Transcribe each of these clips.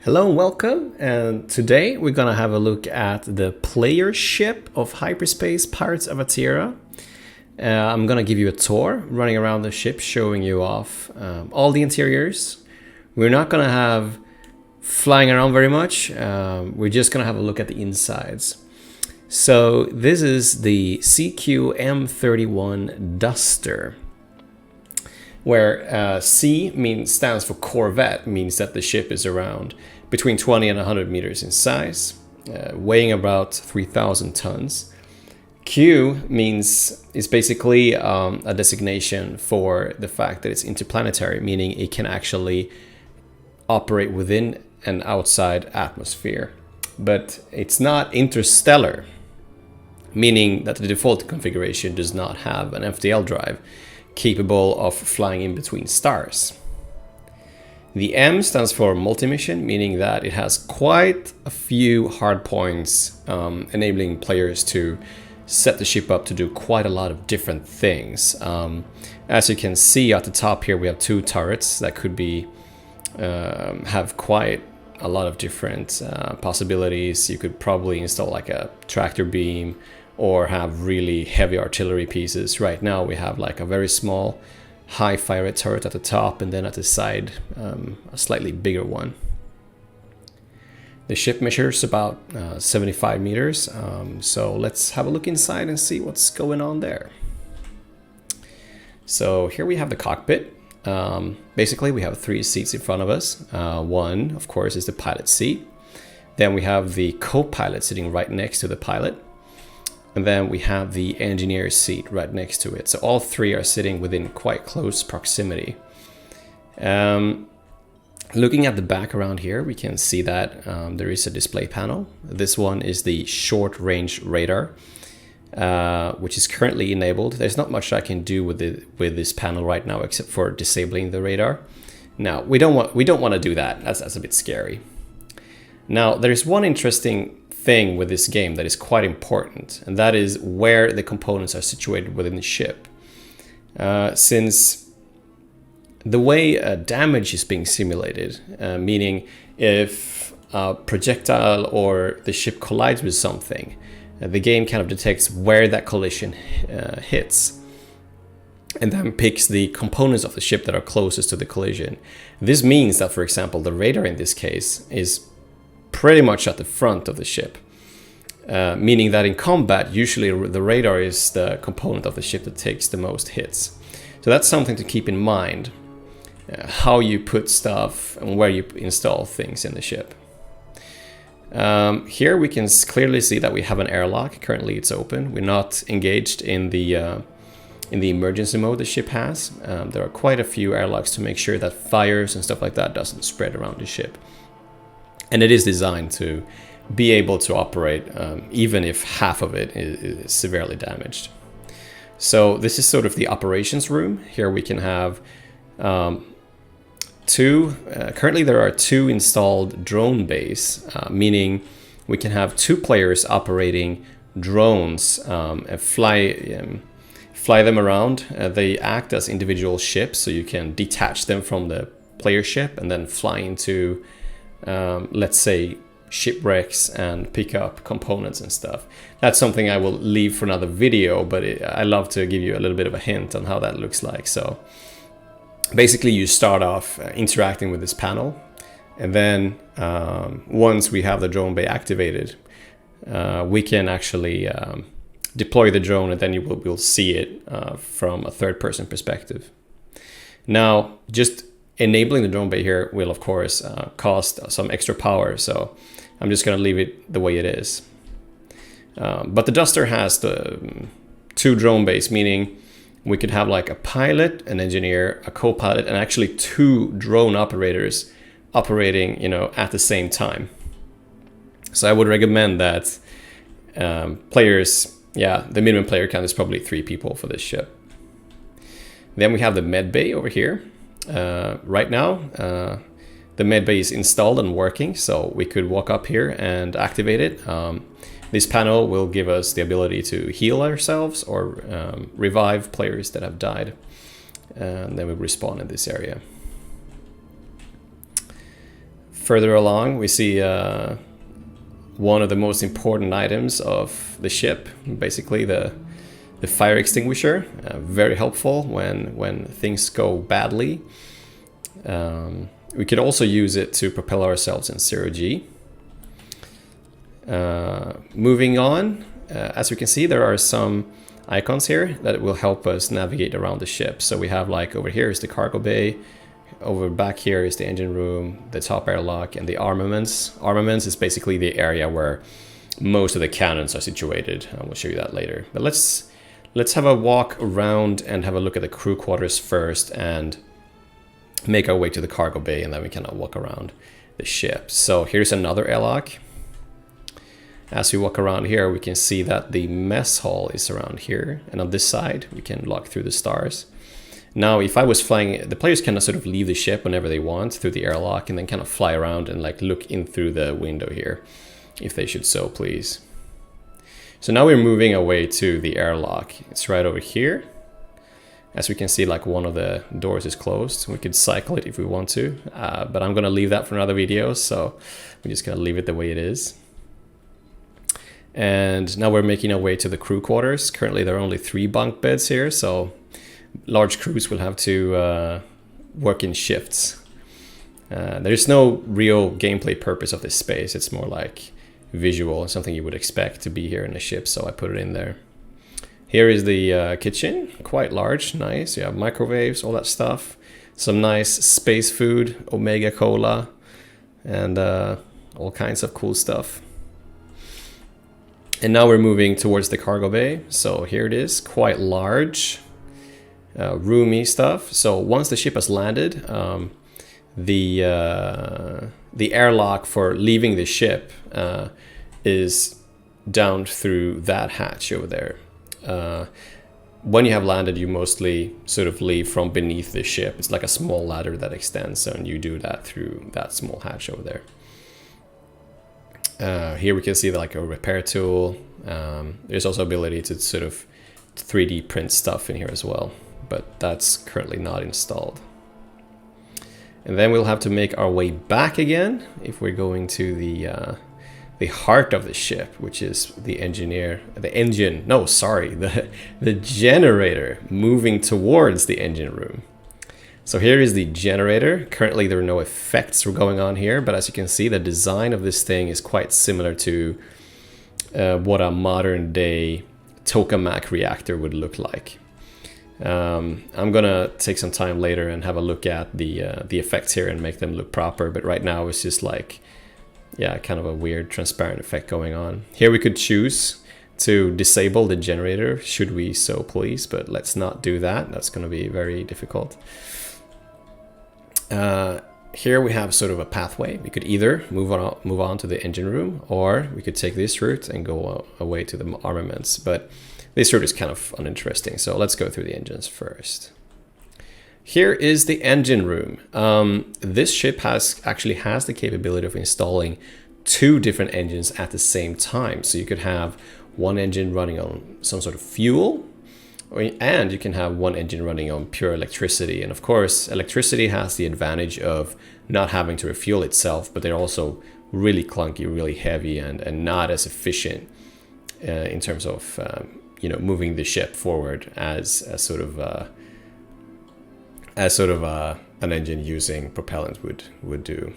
Hello and welcome, and today we're gonna have a look at the player ship of HyperSpace Pirates of Atira. I'm gonna give you a tour, running around the ship, showing you off all the interiors. We're not gonna have flying around very much, we're just gonna have a look at the insides. So this is the CQ-M31 Duster, where C stands for Corvette, means that the ship is around between 20 and 100 meters in size, weighing about 3,000 tons. Q is basically a designation for the fact that it's interplanetary, meaning it can actually operate within an outside atmosphere. But it's not interstellar, meaning that the default configuration does not have an FTL drive capable of flying in between stars. The M stands for multi-mission, meaning that it has quite a few hard points, enabling players to set the ship up to do quite a lot of different things. As you can see at the top here, we have two turrets that could be have quite a lot of different possibilities. You could probably install like a tractor beam or have really heavy artillery pieces. Right now we have like a very small high fire rate turret at the top, and then at the side a slightly bigger one. The ship measures about 75 meters, so let's have a look inside and see what's going on there. So here we have the cockpit. Basically we have three seats in front of us. One, of course, is the pilot seat. Then we have the co-pilot sitting right next to the pilot. And then we have the engineer's seat right next to it. So all three are sitting within quite close proximity. Looking at the back around here, we can see that there is a display panel. This one is the short range radar, which is currently enabled. There's not much I can do with this panel right now except for disabling the radar. Now we don't want to do that. That's a bit scary. Now there's one interesting thing with this game that is quite important, and that is where the components are situated within the ship. Since the way damage is being simulated, meaning if a projectile or the ship collides with something, the game kind of detects where that collision hits and then picks the components of the ship that are closest to the collision. This means that, for example, the radar in this case is pretty much at the front of the ship, meaning that in combat, usually the radar is the component of the ship that takes the most hits. So that's something to keep in mind, how you put stuff and where you install things in the ship. Here we can clearly see that we have an airlock. Currently it's open. We're not engaged in the emergency mode the ship has. There are quite a few airlocks to make sure that fires and stuff like that doesn't spread around the ship. And it is designed to be able to operate even if half of it is severely damaged. So this is sort of the operations room. Here we can have currently there are two installed drone bays, meaning we can have two players operating drones and fly them around. They act as individual ships, so you can detach them from the player ship and then fly into let's say shipwrecks and pick up components and stuff. That's something I will leave for another video, but I love to give you a little bit of a hint on how that looks like. So basically you start off interacting with this panel, and then once we have the drone bay activated, we can actually deploy the drone, and then you will see it from a third-person perspective. Now, just enabling the drone bay here will of course cost some extra power, so I'm just going to leave it the way it is. But the Duster has the two drone bays, meaning we could have like a pilot, an engineer, a co-pilot, and actually two drone operators operating, at the same time. So I would recommend that players, the minimum player count is probably 3 people for this ship. Then we have the Medbay over here. Right now, the Medbay is installed and working, so we could walk up here and activate it. This panel will give us the ability to heal ourselves or revive players that have died, and then we respawn in this area. Further along, we see one of the most important items of the ship, basically the fire extinguisher. Very helpful when things go badly. We could also use it to propel ourselves in 0G. Moving on, as we can see, there are some icons here that will help us navigate around the ship. So we have, like, over here is the cargo bay, over back here is the engine room, the top airlock, and the armaments. Armaments is basically the area where most of the cannons are situated. I will show you that later. But let's have a walk around and have a look at the crew quarters first and make our way to the cargo bay, and then we can walk around the ship. So here's another airlock. As we walk around here, we can see that the mess hall is around here, and on this side we can look through the stars. Now, if I was flying, the players can sort of leave the ship whenever they want through the airlock, and then kind of fly around and like look in through the window here, if they should so please. So now we're moving away to the airlock. It's right over here. As we can see, like, one of the doors is closed. We could cycle it if we want to, but I'm gonna leave that for another video, so we're just gonna leave it the way it is. And now we're making our way to the crew quarters. Currently there are only 3 bunk beds here, so large crews will have to work in shifts. There's no real gameplay purpose of this space. It's more like visual, something you would expect to be here in a ship, so I put it in there. Here is the kitchen, quite large, nice. You have microwaves, all that stuff. Some nice space food, Omega Cola, and all kinds of cool stuff. And now we're moving towards the cargo bay. So here it is, quite large. Roomy stuff. So once the ship has landed, the airlock for leaving the ship is down through that hatch over there. When you have landed, you mostly sort of leave from beneath the ship. It's like a small ladder that extends, and you do that through that small hatch over there. Here we can see like a repair tool. There's also ability to sort of 3D print stuff in here as well, but that's currently not installed. And then we'll have to make our way back again if we're going to the heart of the ship, which is the generator, moving towards the engine room. So here is the generator. Currently there are no effects going on here, but as you can see, the design of this thing is quite similar to what a modern day tokamak reactor would look like. I'm gonna take some time later and have a look at the effects here and make them look proper, but right now it's just like, yeah, kind of a weird transparent effect going on. Here we could choose to disable the generator should we so please, but let's not do that. That's going to be very difficult. Here we have sort of a pathway. We could either move on to the engine room, or we could take this route and go away to the armaments, but this route is kind of uninteresting, so let's go through the engines first. Here is the engine room. This ship actually has the capability of installing 2 different engines at the same time. So you could have one engine running on some sort of fuel, and you can have one engine running on pure electricity. And of course, electricity has the advantage of not having to refuel itself, but they're also really clunky, really heavy, and not as efficient in terms of moving the ship forward as sort of an engine using propellant would do.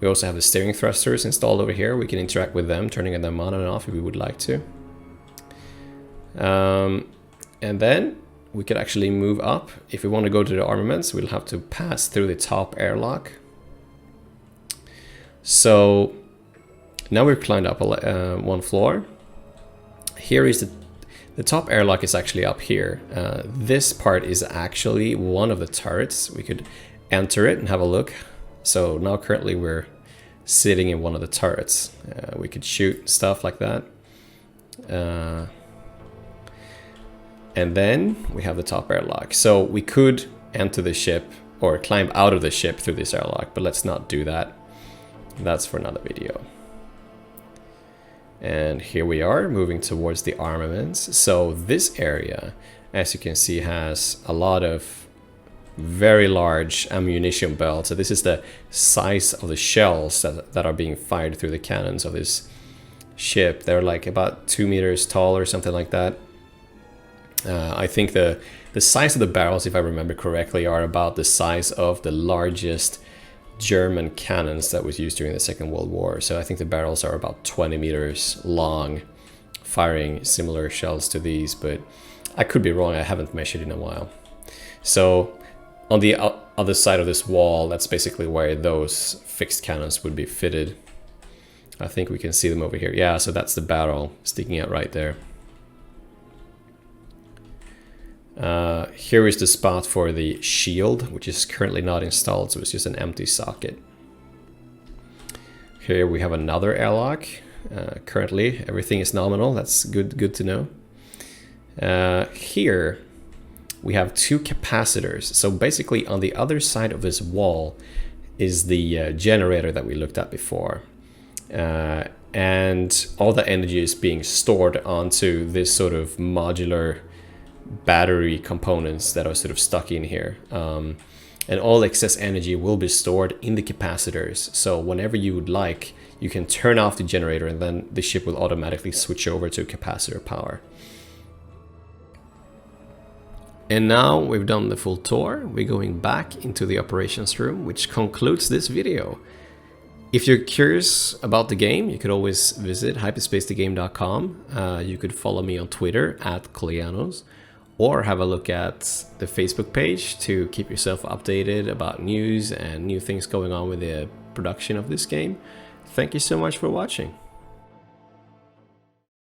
We also have the steering thrusters installed over here. We can interact with them, turning them on and off if we would like to. And then we could actually move up. If we want to go to the armaments, we'll have to pass through the top airlock. So now we've climbed up one floor. Here is the top airlock is actually up here. This part is actually one of the turrets. We could enter it and have a look. So now currently we're sitting in one of the turrets. We could shoot stuff like that. And then we have the top airlock. So we could enter the ship or climb out of the ship through this airlock, but let's not do that. That's for another video. And here we are moving towards the armaments. So this area, as you can see, has a lot of very large ammunition belt. So this is the size of the shells that are being fired through the cannons of this ship. They're like about 2 meters tall or something like that. I think the size of the barrels, if I remember correctly, are about the size of the largest German cannons that was used during the Second World War. So I think the barrels are about 20 meters long, firing similar shells to these, but I could be wrong. I haven't measured in a while. So on the other side of this wall, that's basically where those fixed cannons would be fitted. I think we can see them over here. Yeah, so that's the barrel sticking out right there. Here is the spot for the shield, which is currently not installed, so it's just an empty socket. Here we have another airlock. Currently, everything is nominal. That's good to know. Here we have two capacitors. So basically, on the other side of this wall is the generator that we looked at before. And all the energy is being stored onto this sort of modular battery components that are sort of stuck in here. And all excess energy will be stored in the capacitors. So whenever you would like, you can turn off the generator and then the ship will automatically switch over to capacitor power. And now we've done the full tour, we're going back into the operations room, which concludes this video. If you're curious about the game, you could always visit hyperspacethegame.com. You could follow me on Twitter @Coulianos, or have a look at the Facebook page to keep yourself updated about news and new things going on with the production of this game. Thank you so much for watching.